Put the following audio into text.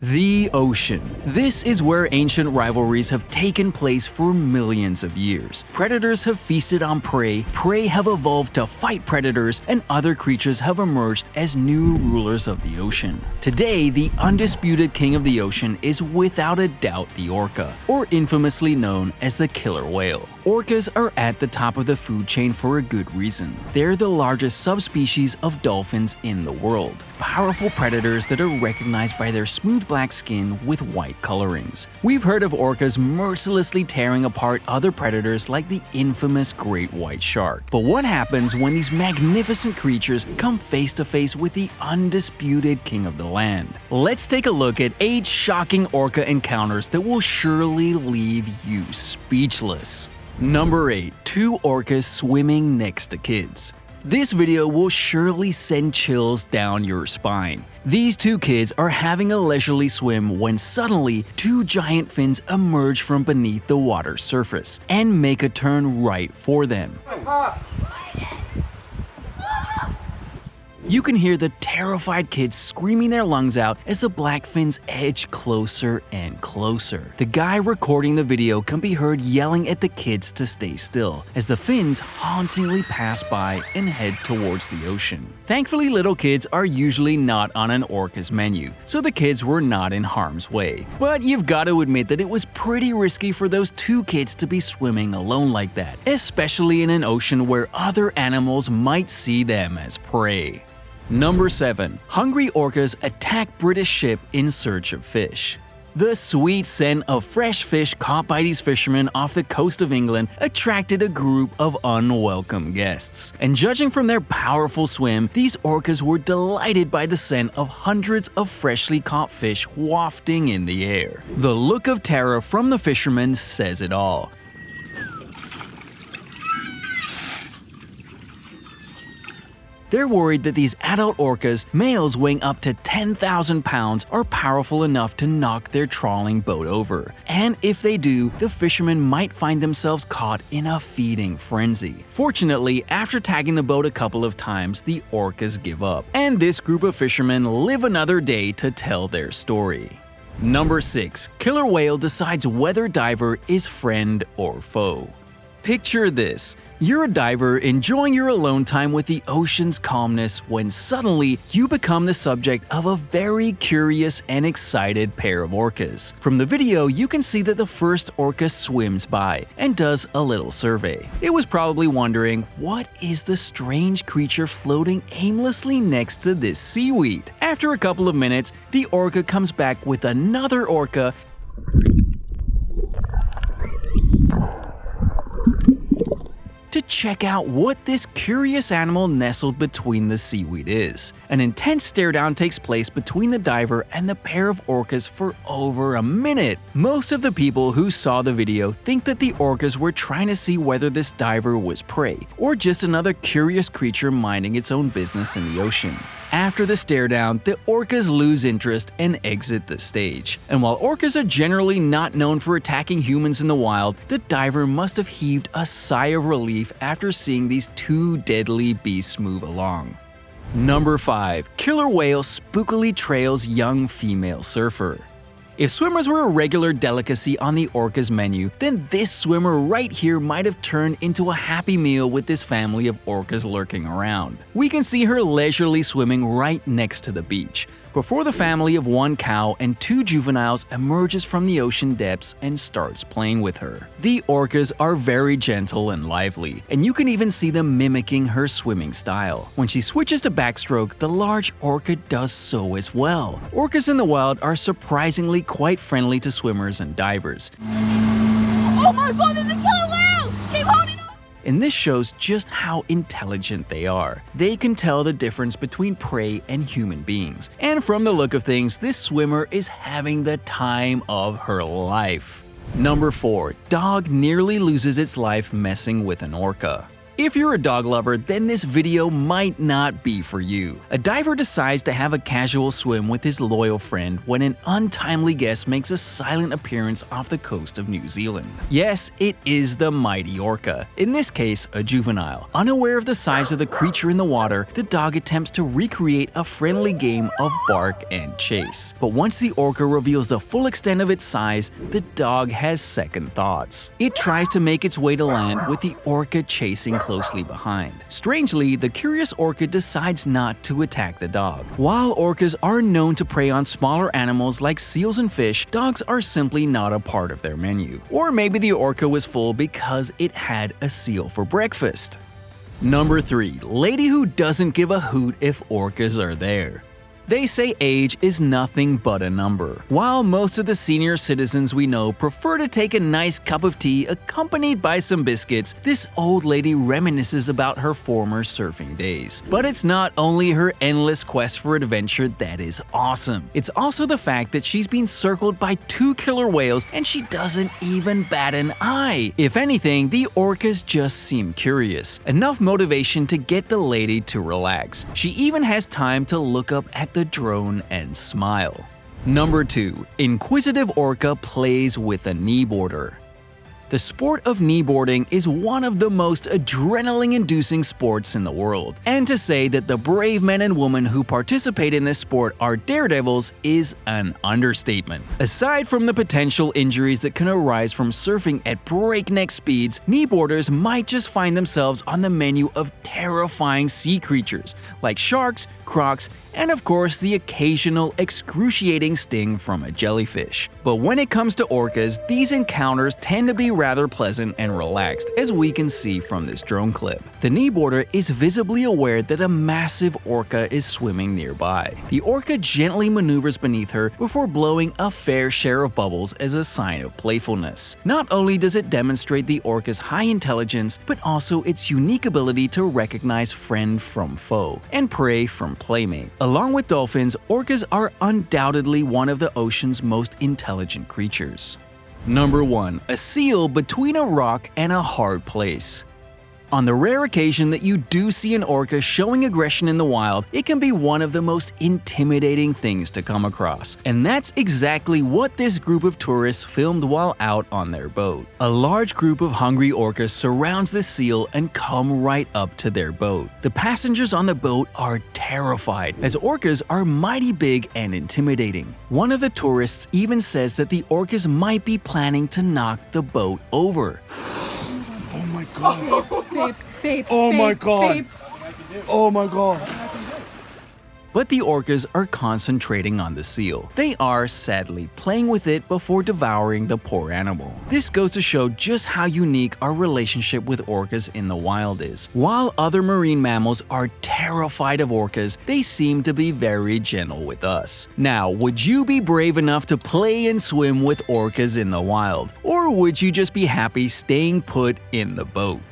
The ocean. This is where ancient rivalries have taken place for millions of years. Predators have feasted on prey, prey have evolved to fight predators, and other creatures have emerged as new rulers of the ocean. Today, the undisputed king of the ocean is without a doubt the orca, or infamously known as the killer whale. Orcas are at the top of the food chain for a good reason. They're the largest subspecies of dolphins in the world. Powerful predators that are recognized by their smooth black skin with white colorings. We've heard of orcas mercilessly tearing apart other predators like the infamous great white shark. But what happens when these magnificent creatures come face to face with the undisputed king of the land? Let's take a look at 8 shocking orca encounters that will surely leave you speechless. Number 8. 2 orcas swimming next to kids. This video will surely send chills down your spine. These 2 kids are having a leisurely swim when suddenly 2 giant fins emerge from beneath the water's surface and make a turn right for them. You can hear the terrified kids screaming their lungs out as the black fins edge closer and closer. The guy recording the video can be heard yelling at the kids to stay still as the fins hauntingly pass by and head towards the ocean. Thankfully, little kids are usually not on an orca's menu, so the kids were not in harm's way. But you've got to admit that it was pretty risky for those 2 kids to be swimming alone like that, especially in an ocean where other animals might see them as prey. Number 7. Hungry orcas attack British ship in search of fish. The sweet scent of fresh fish caught by these fishermen off the coast of England attracted a group of unwelcome guests. And judging from their powerful swim, these orcas were delighted by the scent of hundreds of freshly caught fish wafting in the air. The look of terror from the fishermen says it all. They're worried that these adult orcas, males weighing up to 10,000 pounds, are powerful enough to knock their trawling boat over. And if they do, the fishermen might find themselves caught in a feeding frenzy. Fortunately, after tagging the boat a couple of times, the orcas give up. And this group of fishermen live another day to tell their story. Number 6. Killer whale decides whether diver is friend or foe. Picture this. You're a diver enjoying your alone time with the ocean's calmness when suddenly you become the subject of a very curious and excited pair of orcas. From the video, you can see that the first orca swims by and does a little survey. It was probably wondering, what is the strange creature floating aimlessly next to this seaweed? After a couple of minutes, the orca comes back with another orca to check out what this curious animal nestled between the seaweed is. An intense stare-down takes place between the diver and the pair of orcas for over a minute. Most of the people who saw the video think that the orcas were trying to see whether this diver was prey, or just another curious creature minding its own business in the ocean. After the stare-down, the orcas lose interest and exit the stage. And while orcas are generally not known for attacking humans in the wild, the diver must have heaved a sigh of relief after seeing these 2 deadly beasts move along. Number 5. Killer whale spookily trails young female surfer. If swimmers were a regular delicacy on the orca's menu, then this swimmer right here might have turned into a happy meal with this family of orcas lurking around. We can see her leisurely swimming right next to the beach, before the family of 1 cow and 2 juveniles emerges from the ocean depths and starts playing with her. The orcas are very gentle and lively, and you can even see them mimicking her swimming style. When she switches to backstroke, the large orca does so as well. Orcas in the wild are surprisingly quite friendly to swimmers and divers. Oh my god, there's a killer whale! Keep holding on! And this shows just how intelligent they are. They can tell the difference between prey and human beings. And from the look of things, this swimmer is having the time of her life. Number 4. Dog nearly loses its life messing with an orca. If you're a dog lover, then this video might not be for you. A diver decides to have a casual swim with his loyal friend when an untimely guest makes a silent appearance off the coast of New Zealand. Yes, it is the mighty orca, in this case a juvenile. Unaware of the size of the creature in the water, the dog attempts to recreate a friendly game of bark and chase. But once the orca reveals the full extent of its size, the dog has second thoughts. It tries to make its way to land with the orca chasing closely behind. Strangely, the curious orca decides not to attack the dog. While orcas are known to prey on smaller animals like seals and fish, dogs are simply not a part of their menu. Or maybe the orca was full because it had a seal for breakfast. Number 3. Lady who doesn't give a hoot if orcas are there. They say age is nothing but a number. While most of the senior citizens we know prefer to take a nice cup of tea accompanied by some biscuits, this old lady reminisces about her former surfing days. But it's not only her endless quest for adventure that is awesome. It's also the fact that she's been circled by 2 killer whales and she doesn't even bat an eye. If anything, the orcas just seem curious. Enough motivation to get the lady to relax. She even has time to look up at the drone and smile. Number 2. Inquisitive orca plays with a kneeboarder. The sport of kneeboarding is one of the most adrenaline-inducing sports in the world, and to say that the brave men and women who participate in this sport are daredevils is an understatement. Aside from the potential injuries that can arise from surfing at breakneck speeds, kneeboarders might just find themselves on the menu of terrifying sea creatures like sharks, crocs, and of course the occasional excruciating sting from a jellyfish. But when it comes to orcas, these encounters tend to be rather pleasant and relaxed, as we can see from this drone clip. The kneeboarder is visibly aware that a massive orca is swimming nearby. The orca gently maneuvers beneath her before blowing a fair share of bubbles as a sign of playfulness. Not only does it demonstrate the orca's high intelligence, but also its unique ability to recognize friend from foe and prey from playmate. Along with dolphins, orcas are undoubtedly one of the ocean's most intelligent creatures. Number 1. A seal between a rock and a hard place. On the rare occasion that you do see an orca showing aggression in the wild, it can be one of the most intimidating things to come across. And that's exactly what this group of tourists filmed while out on their boat. A large group of hungry orcas surrounds the seal and come right up to their boat. The passengers on the boat are terrified, as orcas are mighty big and intimidating. One of the tourists even says that the orcas might be planning to knock the boat over. Oh my god. Babe, Oh my babe, god. babe. Oh my god. But the orcas are concentrating on the seal. They are, sadly, playing with it before devouring the poor animal. This goes to show just how unique our relationship with orcas in the wild is. While other marine mammals are terrified of orcas, they seem to be very gentle with us. Now, would you be brave enough to play and swim with orcas in the wild? Or would you just be happy staying put in the boat?